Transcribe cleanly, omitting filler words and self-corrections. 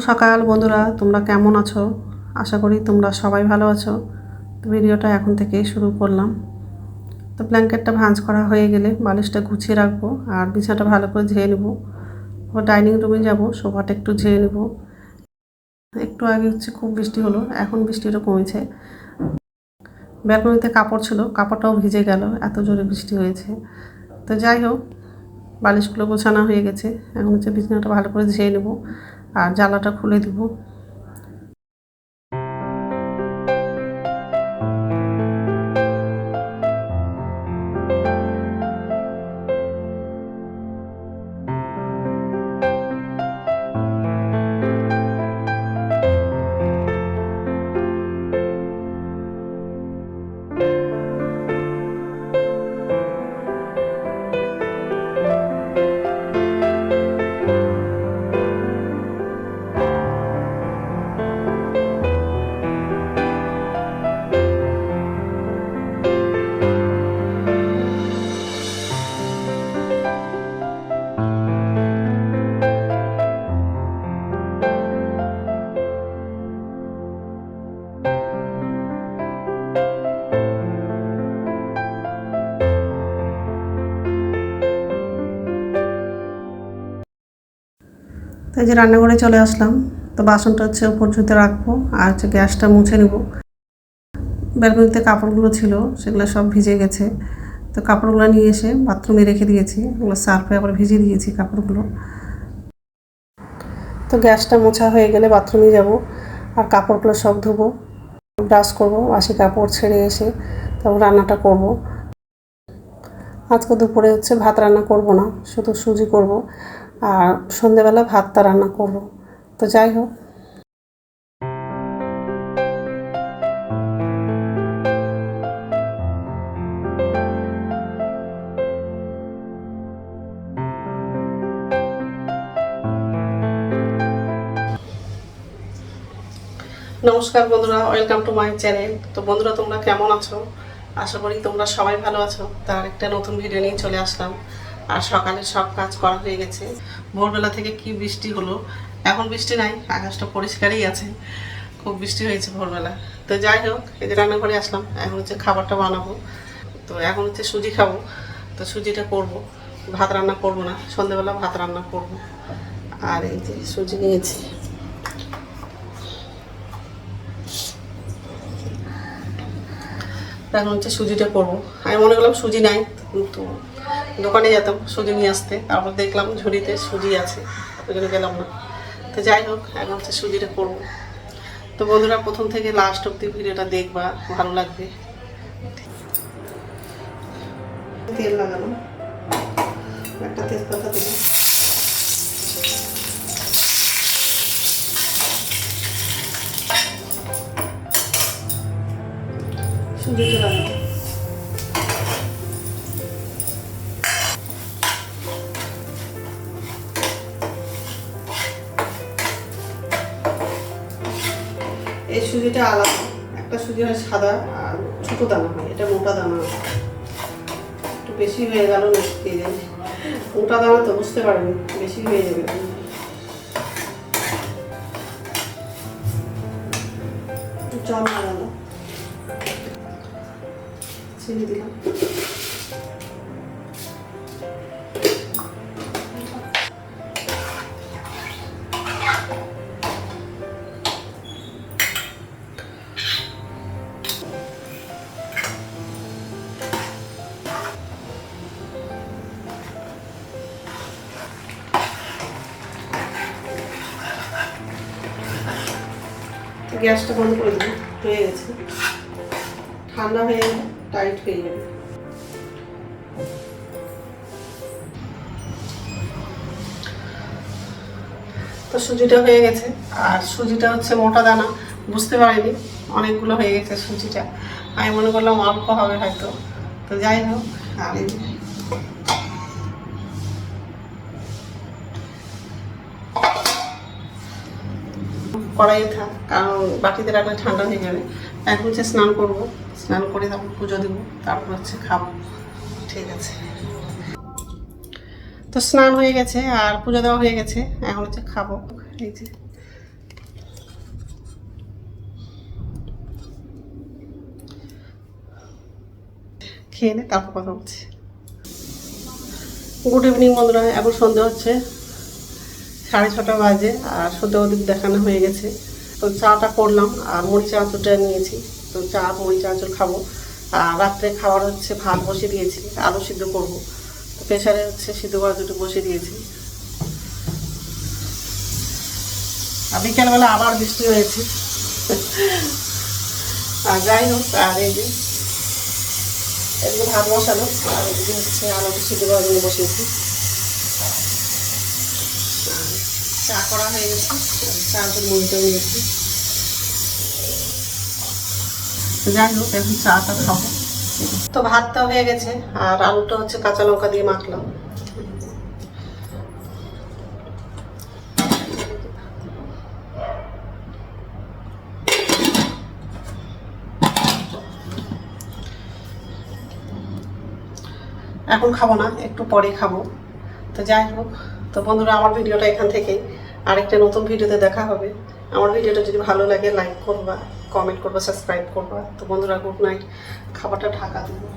সকাল বন্ধুরা, তোমরা কেমন আছো? আশা করি তোমরা সবাই ভালো আছো। তো ভিডিওটা এখন থেকেই শুরু করলাম। তো ব্ল্যাঙ্কেটটা ভাঁজ করা হয়ে গেলে বালিশটা গুছিয়ে রাখবো আর বিছানাটা ভালো করে ঝেয়ে নেবো। ও ডাইনিং রুমে যাব, সোফাটা একটু ঝেয়ে নেবো। একটু আগে খুব বৃষ্টি হলো, এখন বৃষ্টিটা কমেছে। ব্যালকনিতে কাপড় ছিল, কাপড়টাও ভিজে গেল, এত জোরে বৃষ্টি হয়েছে। তো যাই হোক, বালিশগুলো গোছানো হয়ে গেছে। এখন বিছানাটা ভালো করে ঝেয়ে নেবো আর জানলাটা খুলে দিব। তো এই যে রান্নাঘরে চলে আসলাম। তো বাসনটা উপর ধুতে রাখবো আর গ্যাসটা মুছে নেব। ব্যালকনিতে কাপড়গুলো ছিল, সেগুলো সব ভিজে গেছে। তো কাপড়গুলো নিয়ে এসে বাথরুমে রেখে দিয়েছি, ওগুলো সার্ফে আবার ভিজিয়ে দিয়েছি কাপড়গুলো। তো গ্যাসটা মোছা হয়ে গেলে বাথরুমে যাব আর কাপড়গুলো সব ধুবো, ব্রাশ করবো, বাসি কাপড় ছেড়ে এসে তারপর রান্নাটা করব। আজকে দুপুরে ভাত রান্না করব না, শুধু সুজি করব আর সন্ধেবেলা ভাতটা রান্না করব। তো যাই হোক, নমস্কার বন্ধুরা, ওয়েলকাম টু মাই চ্যানেল। তো বন্ধুরা, তোমরা কেমন আছো? আশা করি তোমরা সবাই ভালো আছো। তার একটা নতুন ভিডিও নিয়ে চলে আসলাম। আর সকালে সব কাজ করা হয়ে গেছে। ভোরবেলা থেকে কি বৃষ্টি হলো, এখন বৃষ্টি নাই, আকাশটা পরিষ্কারই আছে। খুব বৃষ্টি হয়েছে ভোরবেলা। তো যাই হোক, এই যে রান্নাঘরে আসলাম, এখন খাবারটা বানাবো। তো এখন সুজি খাবো। তো সুজিটা করব, ভাত রান্না করব না, সন্ধ্যেবেলা ভাত রান্না করব। আর এই যে সুজি নিয়েছি। এখন সুজিটা করবো। আমি মনে করলাম সুজি নাই, কিন্তু দোকানে যেতাম সুজি নিয়ে আসতে, তারপর দেখলাম ঝুড়িতে সুজি আছে, ওই জন্য গেলাম না। তো যাই হোক, এখন সুজিটা করবো। তো বন্ধুরা, প্রথম থেকে লাস্ট অব্দি ভিডিওটা দেখবা, ভালো লাগবে। তেল লাগানো, একটা তেজপাতা দেবো, সুজিটা লাগাবো। এই সুজিটা আলাদা, একটা সুজি হয় সাদা আর ছোটো দানা হয়, এটা মোটা দানা। একটু বেশি হয়ে গেল না, এই জানি মোটা দানা তো বুঝতে পারবেন, বেশি হয়ে যাবে। জল লাগানো, চিনি দিলাম। গ্যাসটা বন্ধ করে দেবো, হয়ে গেছে। ঠান্ডা হয়ে টাইট হয়ে যাবে। তো সুজিটা হয়ে গেছে, আর সুজিটা মোটা দানা, বুঝতে পারিনি অনেকগুলো হয়ে গেছে সুজিটা। আমি মনে করলাম অল্প হবে হয়তো। তো যাই হোক, আর কড়াইয়ে থাক, কারণ বাটিতে রাখলে ঠান্ডা হয়ে যাবে। এখন স্নান করবো, স্নান করে তারপর পুজো দেবো, তারপর খাবো। ঠিক আছে। তো স্নান হয়ে গেছে আর পুজো দেওয়া হয়ে গেছে, এখন খাবো। এই যে খেয়ে নে, তারপর কথা বলছি। গুড ইভিনিং বন্ধুরা, এখন সন্ধে হচ্ছে 6:30 বাজে, আর সন্ধে ওদিক দেখানো হয়ে গেছে। তো চাটা করলাম আর মুড়ি চানাচুরটা নিয়েছি। তো চা মুড়ি চানাচুর খাবো। আর রাত্রে খাবার হচ্ছে ভাত বসিয়ে দিয়েছি, আলু সিদ্ধ করবো। তো প্রেশারে হচ্ছে সিদ্ধ করা দুটো বসিয়ে দিয়েছি। আর বিকেলবেলা আবার বৃষ্টি হয়েছে। আর যাই হোক, আর এই যে এদিকে ভাত বসালো, আর এদিকে হচ্ছে আলুটা সিদ্ধ করার জন্য বসিয়েছি। চা করা হয়ে গেছে, চানাচুর মুড়িটা নিয়েছি। যাই হোক, এখন চাটা খাবো। তো ভাতটা হয়ে গেছে, আর আলুটা হচ্ছে কাঁচা লঙ্কা দিয়ে মাখলাম। এখন খাবো না, একটু পরে খাবো। তো যাই হোক, তো বন্ধুরা আমার ভিডিওটা এখান থেকে আরেকটা নতুন ভিডিওতে দেখা হবে। আমার ভিডিওটা যদি ভালো লাগে লাইক করবা, কমেন্ট করবা, সাবস্ক্রাইব করবা। তো বন্ধুরা গুড নাইট, খাবারটা ঢাকা দেবো।